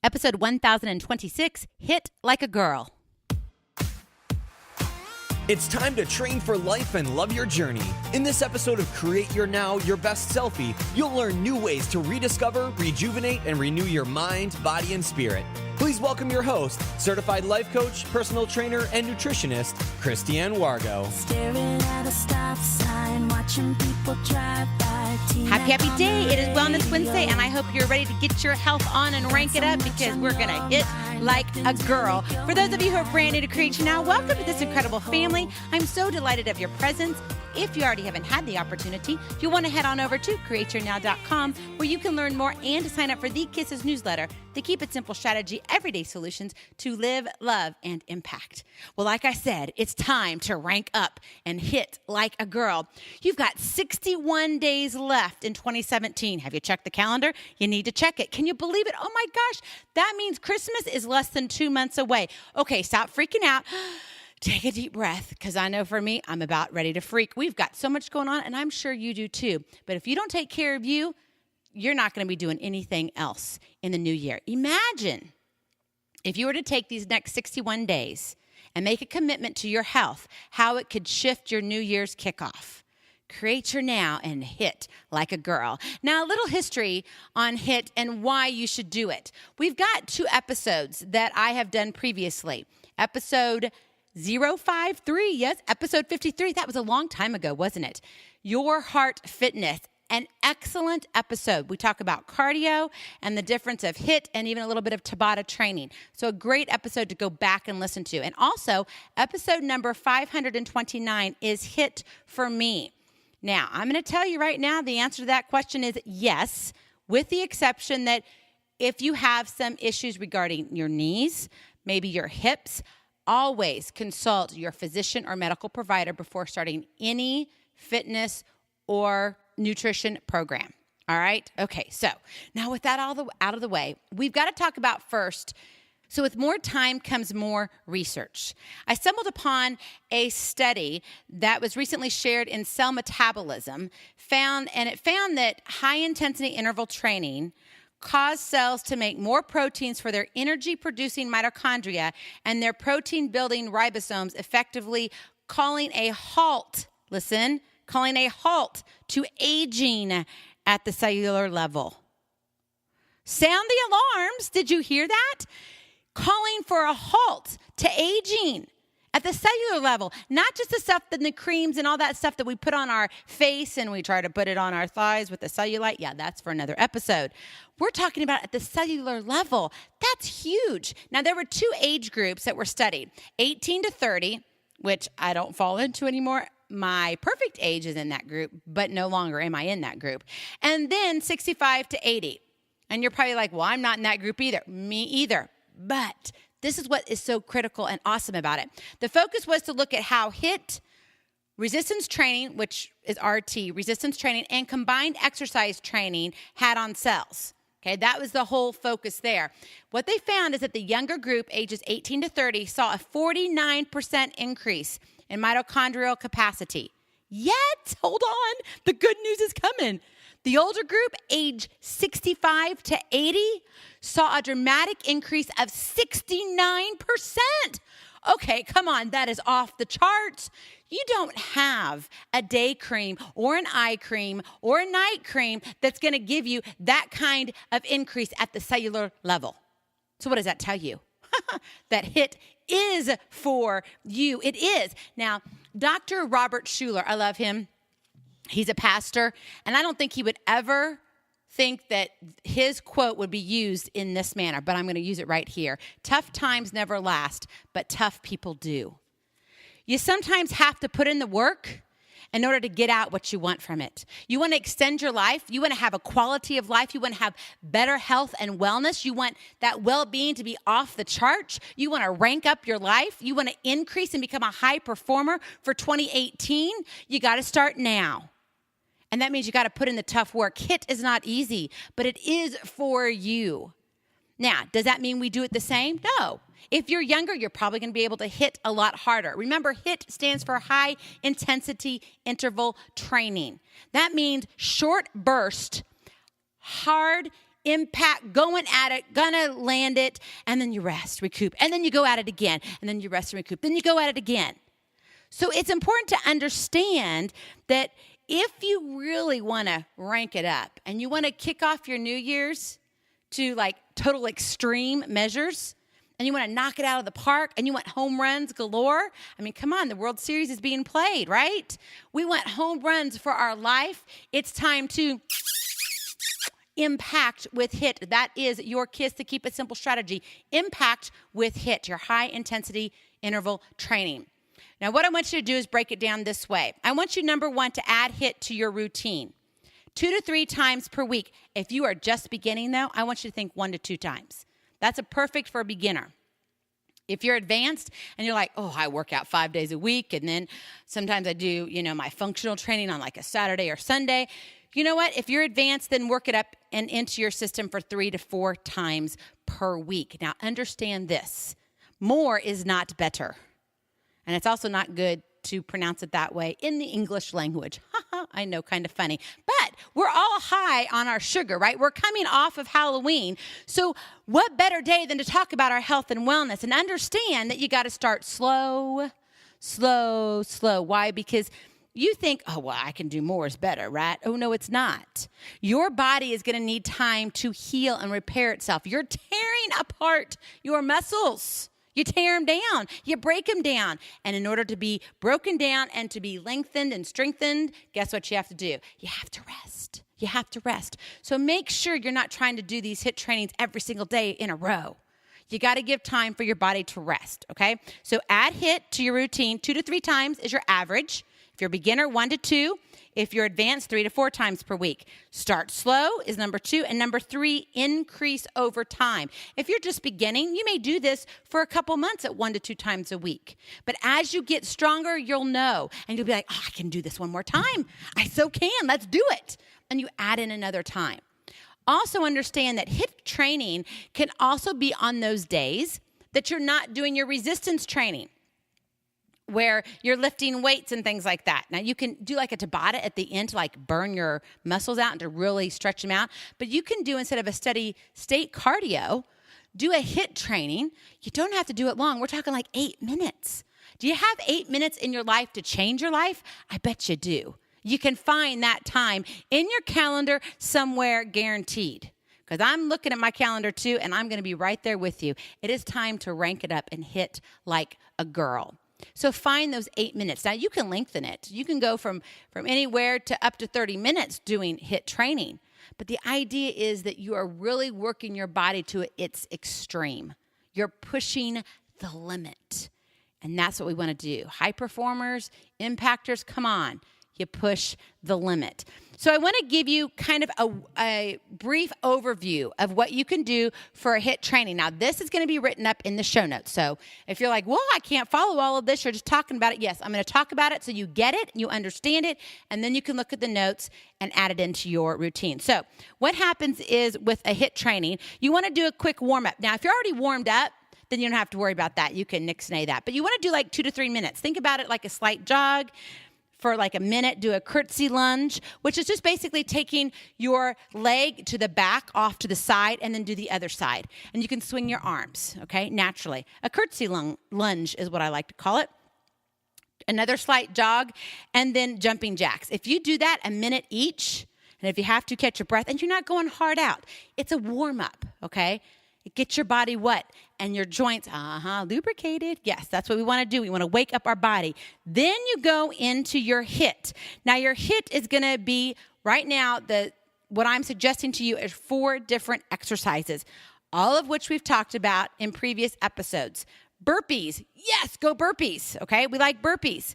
Episode 1026, Hit Like a Girl. It's time to train for life and love your journey. In this episode of Create Your Now, Your Best Selfie, you'll learn new ways to rediscover, rejuvenate, and renew your mind, body, and spirit. Please welcome your host, certified life coach, personal trainer, and nutritionist, Christiane Wargo. Staring at a stop sign, watching people drive by. Happy day. It is Wellness Wednesday, and I hope you're ready to get your health on and rank it up because we're going to hit like a girl. For those of you who are brand new to Create Your Now, welcome to this incredible family. I'm so delighted of your presence. If you already haven't had the opportunity, you'll want to head on over to createyournow.com where you can learn more and to sign up for the Kisses newsletter, the Keep It Simple Strategy Everyday Solutions to live, love, and impact. Well, like I said, it's time to rank up and hit like a girl. You've got 61 days left in 2017. Have you checked the calendar? You need to check it. Can you believe it? Oh my gosh, that means Christmas is less than 2 months away. Okay, stop freaking out. Take a deep breath, because I know for me, I'm about ready to freak. We've got so much going on, and I'm sure you do too. But if you don't take care of you, you're not going to be doing anything else in the new year. Imagine if you were to take these next 61 days and make a commitment to your health, how it could shift your New Year's kickoff. Create Your Now and hit like a girl. Now, a little history on HIIT and why you should do it. We've got 2 episodes that I have done previously. Episode 053, yes, episode 53. That was a long time ago, wasn't it? Your Heart Fitness, an excellent episode. We talk about cardio and the difference of HIIT and even a little bit of Tabata training. So a great episode to go back and listen to. And also, episode number 529 is HIIT for me. Now, I'm going to tell you right now, the answer to that question is yes, with the exception that if you have some issues regarding your knees, maybe your hips, always consult your physician or medical provider before starting any fitness or nutrition program. All right? Okay, so now with that all out of the way, we've got to talk about first. So with more time comes more research. I stumbled upon a study that was recently shared in Cell Metabolism, found that high-intensity interval training cause cells to make more proteins for their energy-producing mitochondria and their protein-building ribosomes, effectively calling a halt, calling a halt to aging at the cellular level. Sound the alarms. Did you hear that? Calling for a halt to aging at the cellular level, not just the stuff and the creams and all that stuff that we put on our face and we try to put it on our thighs with the cellulite. Yeah, that's for another episode. We're talking about at the cellular level. That's huge. Now, there were 2 age groups that were studied, 18 to 30, which I don't fall into anymore. My perfect age is in that group, but no longer am I in that group. And then 65 to 80. And you're probably like, well, I'm not in that group either. Me either. But this is what is so critical and awesome about it. The focus was to look at how HIIT, resistance training, which is RT, resistance training, and combined exercise training had on cells. Okay, that was the whole focus there. What they found is that the younger group, ages 18 to 30, saw a 49% increase in mitochondrial capacity. Yet, hold on, the good news is coming. The older group, age 65 to 80, saw a dramatic increase of 69%. Okay, come on, that is off the charts. You don't have a day cream or an eye cream or a night cream that's going to give you that kind of increase at the cellular level. So what does that tell you? That HIIT is for you. It is. Now, Dr. Robert Schuller, I love him. He's a pastor, and I don't think he would ever think that his quote would be used in this manner, but I'm going to use it right here. Tough times never last, but tough people do. You sometimes have to put in the work in order to get out what you want from it. You want to extend your life. You want to have a quality of life. You want to have better health and wellness. You want that well-being to be off the charts. You want to rank up your life. You want to increase and become a high performer for 2018. You got to start now. And that means you got to put in the tough work. HIIT is not easy, but it is for you. Now, does that mean we do it the same? No. If you're younger, you're probably going to be able to hit a lot harder. Remember, HIIT stands for high intensity interval training. That means short burst, hard impact, going at it, gonna land it, and then you rest, recoup, and then you go at it again, and then you rest and recoup, then you go at it again. So it's important to understand that if you really want to rank it up and you want to kick off your New Year's to like total extreme measures, and you want to knock it out of the park, and you want home runs galore. I mean, come on, the World Series is being played, right? We want home runs for our life. It's time to impact with HIIT. That is your KISS to keep it simple strategy. Impact with HIIT, your high intensity interval training. Now, what I want you to do is break it down this way. I want you, number one, to add HIIT to your routine 2 to 3 times per week. If you are just beginning, though, I want you to think 1 to 2 times. That's a perfect for a beginner. If you're advanced and you're like, oh, I work out 5 days a week, and then sometimes I do, my functional training on like a Saturday or Sunday. You know what? If you're advanced, then work it up and into your system for 3 to 4 times per week. Now, understand this. More is not better. And it's also not good to pronounce it that way in the English language. I know, kind of funny. But we're all high on our sugar, right? We're coming off of Halloween. So what better day than to talk about our health and wellness and understand that you got to start slow. Why? Because you think, oh, well, I can do more is better, right? Oh, no, it's not. Your body is going to need time to heal and repair itself. You're tearing apart your muscles. You tear them down. You break them down. And in order to be broken down and to be lengthened and strengthened, guess what you have to do? You have to rest. You have to rest. So make sure you're not trying to do these HIIT trainings every single day in a row. You got to give time for your body to rest, okay? So add HIIT to your routine. 2 to 3 times is your average. If you're a beginner, 1 to 2. If you're advanced, 3 to 4 times per week. Start slow is number 2. And number 3, increase over time. If you're just beginning, you may do this for a couple months at 1 to 2 times a week. But as you get stronger, you'll know. And you'll be like, oh, I can do this one more time. I so can. Let's do it. And you add in another time. Also understand that HIIT training can also be on those days that you're not doing your resistance training, where you're lifting weights and things like that. Now, you can do like a Tabata at the end to like burn your muscles out and to really stretch them out. But you can do, instead of a steady state cardio, do a HIIT training. You don't have to do it long. We're talking like 8 minutes. Do you have 8 minutes in your life to change your life? I bet you do. You can find that time in your calendar somewhere, guaranteed. Because I'm looking at my calendar too, and I'm going to be right there with you. It is time to rank it up and HIIT like a girl. So find those 8 minutes. Now, you can lengthen it. You can go from anywhere to up to 30 minutes doing HIIT training. But the idea is that you are really working your body to its extreme. You're pushing the limit. And that's what we want to do. High performers, impactors, come on. You push the limit. So I want to give you kind of a brief overview of what you can do for a HIIT training. Now, this is going to be written up in the show notes. So if you're like, well, I can't follow all of this, you're just talking about it. Yes, I'm going to talk about it so you get it, you understand it, and then you can look at the notes and add it into your routine. So what happens is with a HIIT training, you want to do a quick warm-up. Now, if you're already warmed up, then you don't have to worry about that. You can nix-nay that. But you want to do like 2 to 3 minutes. Think about it like a slight jog. For like a minute, do a curtsy lunge, which is just basically taking your leg to the back, off to the side, and then do the other side. And you can swing your arms, okay, naturally. A curtsy lunge is what I like to call it. Another slight jog, and then jumping jacks. If you do that a minute each, and if you have to, catch your breath, and you're not going hard out, it's a warm-up, okay? It gets your body wet and your joints, lubricated. Yes, that's what we want to do. We want to wake up our body. Then you go into your HIIT. Now, your HIIT is going to be, right now, what I'm suggesting to you is 4 different exercises, all of which we've talked about in previous episodes. Burpees. Yes, go burpees, okay? We like burpees.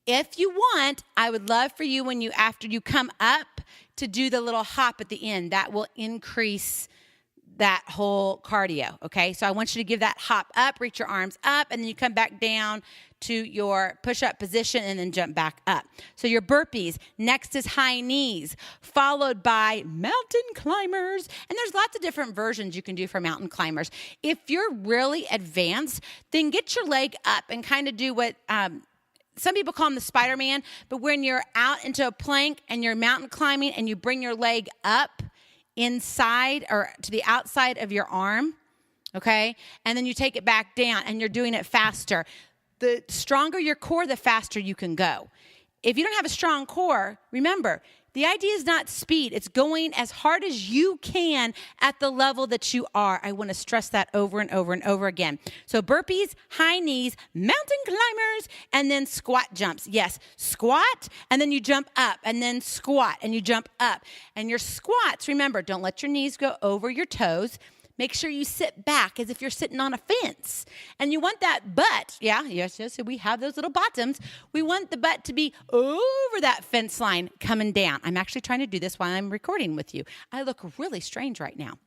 If you want, I would love for you, after you come up, to do the little hop at the end. That will increase that whole cardio, okay? So I want you to give that hop up, reach your arms up, and then you come back down to your push-up position and then jump back up. So your burpees. Next is high knees, followed by mountain climbers. And there's lots of different versions you can do for mountain climbers. If you're really advanced, then get your leg up and kind of do what some people call them the Spider-Man, but when you're out into a plank and you're mountain climbing and you bring your leg up inside or to the outside of your arm, okay? And then you take it back down and you're doing it faster. The stronger your core, the faster you can go. If you don't have a strong core, remember, the idea is not speed. It's going as hard as you can at the level that you are. I want to stress that over and over and over again. So burpees, high knees, mountain climbers, and then squat jumps. Yes, squat, and then you jump up, and then squat, and you jump up. And your squats, remember, don't let your knees go over your toes. Make sure you sit back as if you're sitting on a fence. And you want that butt, yes, we have those little bottoms. We want the butt to be over that fence line coming down. I'm actually trying to do this while I'm recording with you. I look really strange right now.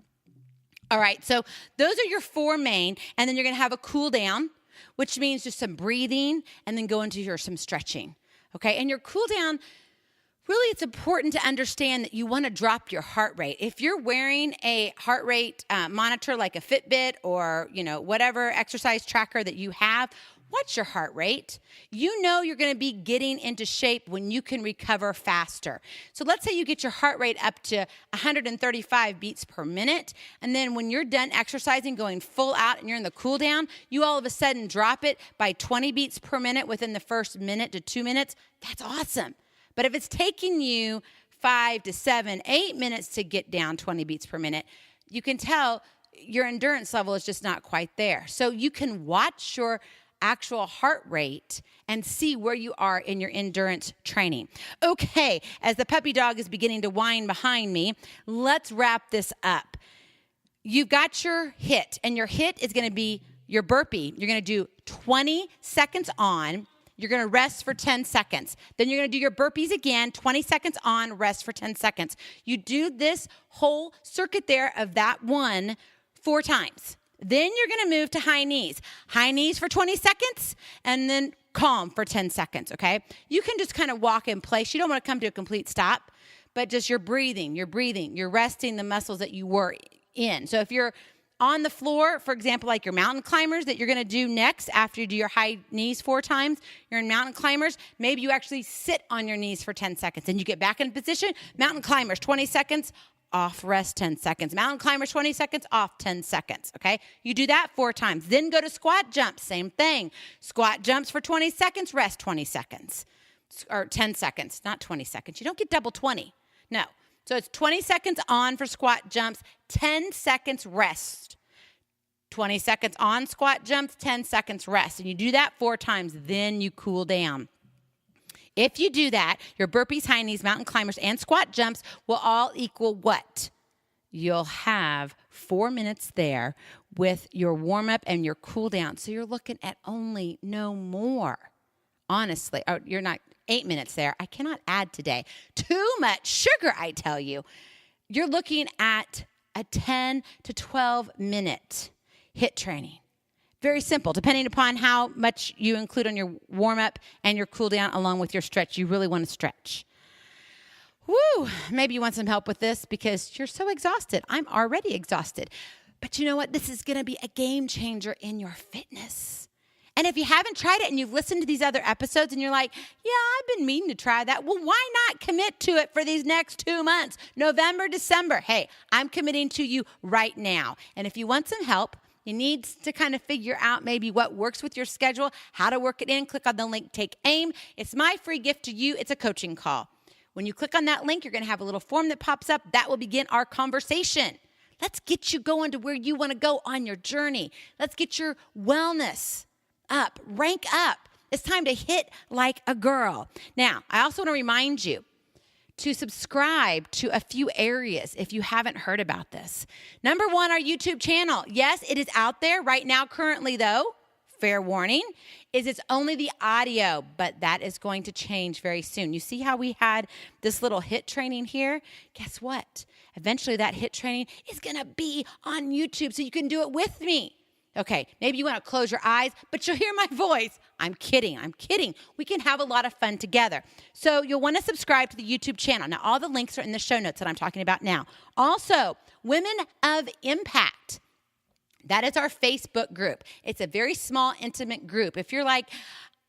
All right, so those are your 4 main, and then you're gonna have a cool down, which means just some breathing, and then go into some stretching, okay? And your cool down, really, it's important to understand that you want to drop your heart rate. If you're wearing a heart rate monitor like a Fitbit or, whatever exercise tracker that you have, watch your heart rate. You know you're going to be getting into shape when you can recover faster. So let's say you get your heart rate up to 135 beats per minute, and then when you're done exercising, going full out and you're in the cool down, you all of a sudden drop it by 20 beats per minute within the first minute to 2 minutes. That's awesome. But if it's taking you 5 to 7, 8 minutes to get down 20 beats per minute, you can tell your endurance level is just not quite there. So you can watch your actual heart rate and see where you are in your endurance training. Okay, as the puppy dog is beginning to whine behind me, let's wrap this up. You've got your HIIT, and your HIIT is going to be your burpee. You're going to do 20 seconds on. You're going to rest for 10 seconds. Then you're going to do your burpees again, 20 seconds on, rest for 10 seconds. You do this whole circuit there of that one 4 times. Then you're going to move to high knees. High knees for 20 seconds, and then calm for 10 seconds, okay? You can just kind of walk in place. You don't want to come to a complete stop, but just you're breathing, you're resting the muscles that you were in. So if you're on the floor, for example, like your mountain climbers that you're going to do next after you do your high knees 4 times, you're in mountain climbers, maybe you actually sit on your knees for 10 seconds and you get back in position. Mountain climbers, 20 seconds, off, rest 10 seconds. Mountain climbers, 20 seconds, off 10 seconds, okay? You do that 4 times. Then go to squat jumps, same thing. Squat jumps for 20 seconds, rest 20 seconds. Or 10 seconds, not 20 seconds. You don't get double 20, no. So it's 20 seconds on for squat jumps, 10 seconds rest. 20 seconds on squat jumps, 10 seconds rest. And you do that 4 times, then you cool down. If you do that, your burpees, high knees, mountain climbers, and squat jumps will all equal what? You'll have 4 minutes there with your warm-up and your cool down. So you're looking at only no more. Honestly, you're not 8 minutes there. I cannot add today. Too much sugar, I tell you. You're looking at a 10 to 12 minute HIIT training. Very simple, depending upon how much you include on your warm-up and your cool down along with your stretch. You really want to stretch. Woo! Maybe you want some help with this because you're so exhausted. I'm already exhausted. But you know what? This is going to be a game changer in your fitness. And if you haven't tried it and you've listened to these other episodes and you're like, yeah, I've been meaning to try that. Well, why not commit to it for these next 2 months? November, December. Hey, I'm committing to you right now. And if you want some help, you need to kind of figure out maybe what works with your schedule, how to work it in. Click on the link, Take Aim. It's my free gift to you. It's a coaching call. When you click on that link, you're going to have a little form that pops up. That will begin our conversation. Let's get you going to where you want to go on your journey. Let's get your wellness up, rank up. It's time to hit like a girl. Now, I also want to remind you to subscribe to a few areas if you haven't heard about this. Number 1, our YouTube channel. Yes, it is out there right now currently though. Fair warning, is it's only the audio, but that is going to change very soon. You see how we had this little HIIT training here? Guess what? Eventually that HIIT training is going to be on YouTube so you can do it with me. Okay, maybe you want to close your eyes, but you'll hear my voice. I'm kidding. We can have a lot of fun together. So you'll want to subscribe to the YouTube channel. Now, all the links are in the show notes that I'm talking about now. Also, Women of Impact. That is our Facebook group. It's a very small, intimate group. If you're like,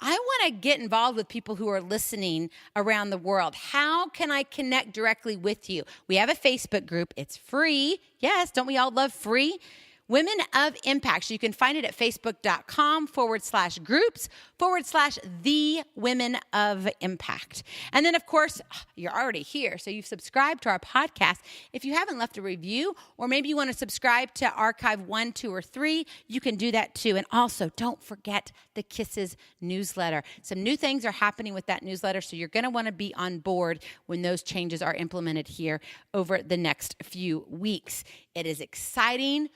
I want to get involved with people who are listening around the world. How can I connect directly with you? We have a Facebook group. It's free. Yes, don't we all love free? Women of Impact. So you can find it at facebook.com/groups/the Women of Impact. And then, of course, you're already here. So you've subscribed to our podcast. If you haven't left a review, or maybe you want to subscribe to Archive 1, 2, or 3, you can do that too. And also, don't forget the Kisses newsletter. Some new things are happening with that newsletter, so you're going to want to be on board when those changes are implemented here over the next few weeks. It is exciting.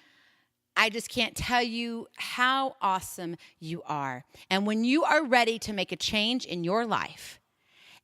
I just can't tell you how awesome you are. And when you are ready to make a change in your life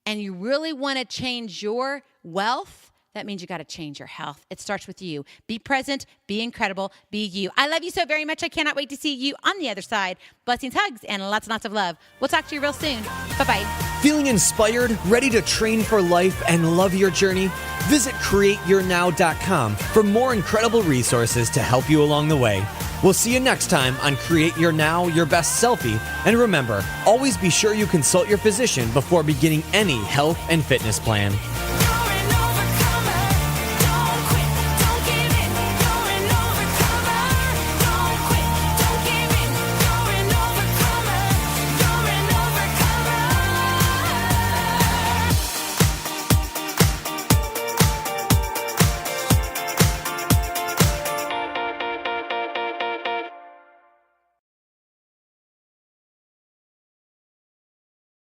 and you really want to change your wealth, that means you got to change your health. It starts with you. Be present, be incredible, be you. I love you so very much. I cannot wait to see you on the other side. Blessings, hugs, and lots and lots of love. We'll talk to you real soon. Bye-bye. Feeling inspired, ready to train for life and love your journey? Visit createyournow.com for more incredible resources to help you along the way. We'll see you next time on Create Your Now, Your Best Selfie. And remember, always be sure you consult your physician before beginning any health and fitness plan.